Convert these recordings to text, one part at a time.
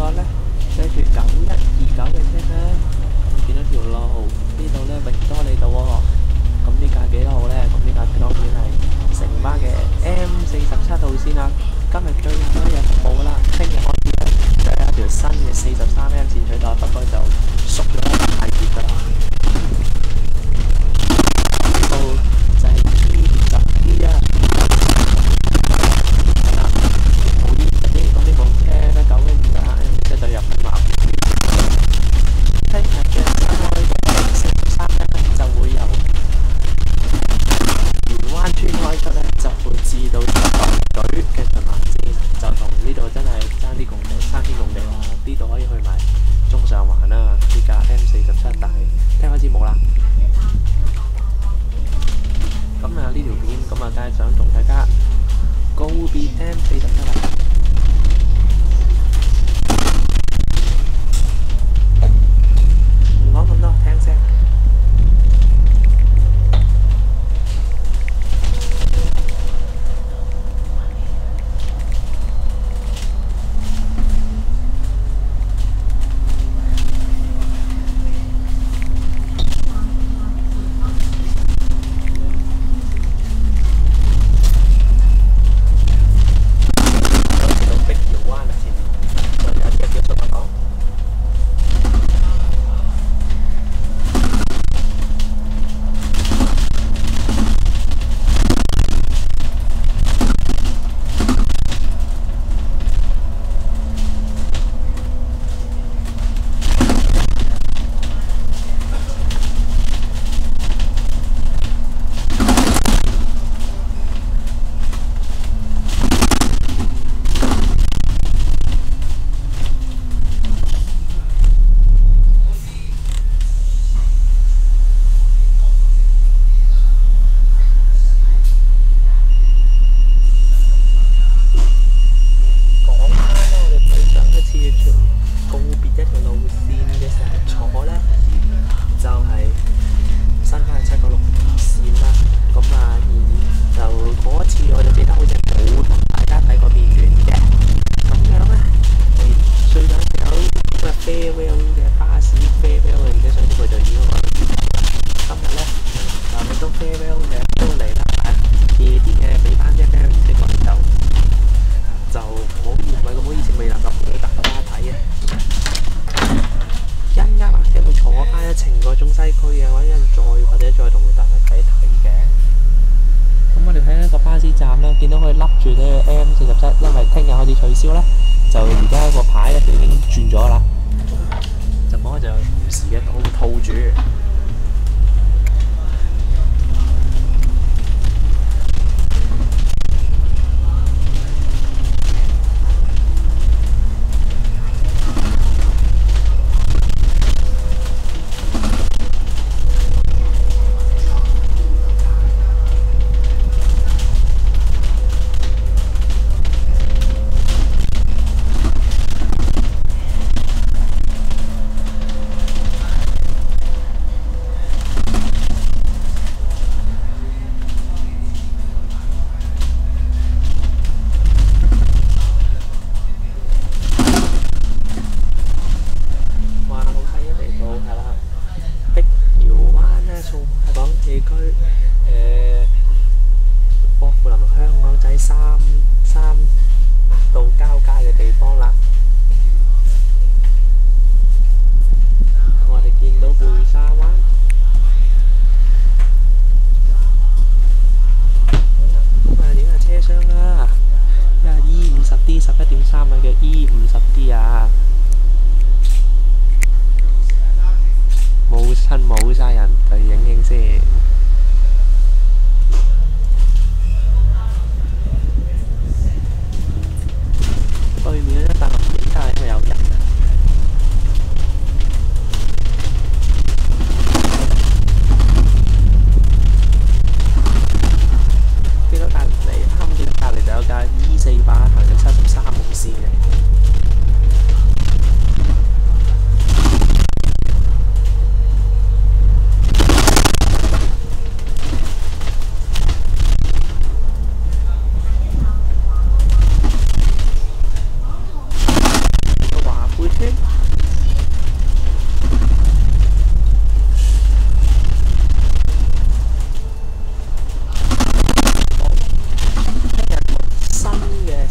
角咧，寫住9129嘅車咧，見到條路呢度咧域多利道喎。咁呢架幾多號咧？咁呢架當然係城巴嘅 M47號線啦。今日最後一日服務啦，聽日開始咧就有一條新嘅43M 線取代，不過就縮咗一大截㗎啦。呢度就係20D啊。咁呢部車咧912啦，即係對入馬聽日嘅新開嘅43咧就會由灣村開出咧，就會至到隊嘅循環線，就同呢度真係爭啲共地，爭啲共地啦。呢度可以去埋中上環啦，呢架 M47，但係聽開始冇啦。咁啊呢條片咁啊，梗係想同大家告別 M47啦。唔講咁多，聽聲。見到佢笠住呢個 M47，因為聽日開始取消咧，就而家個牌咧就已經轉咗啦，就冇就唔時嘅套住。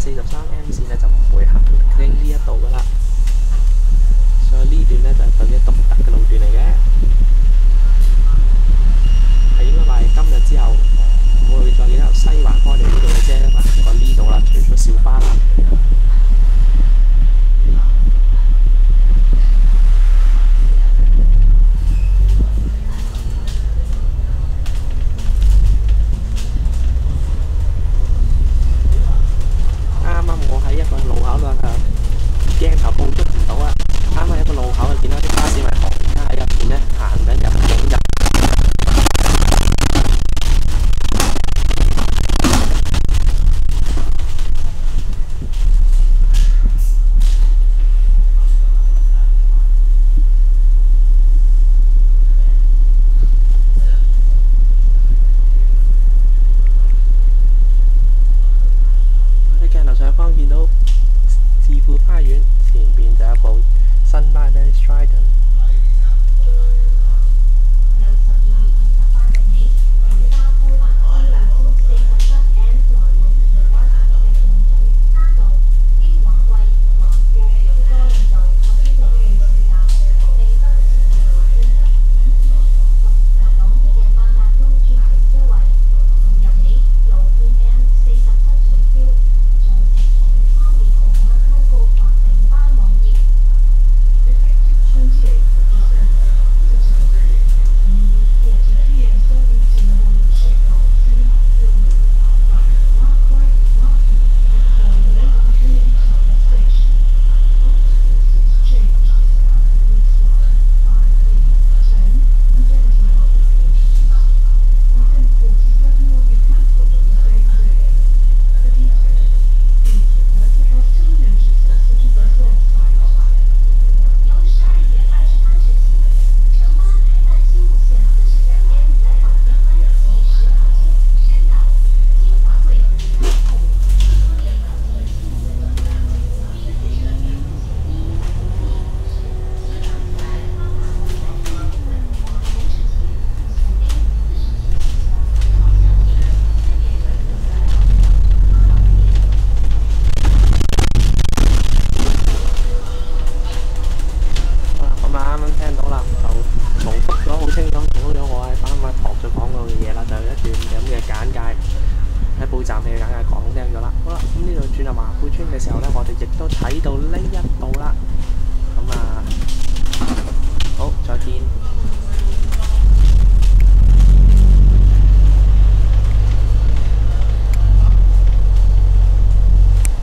43M 線咧就唔會行經呢一度噶啦。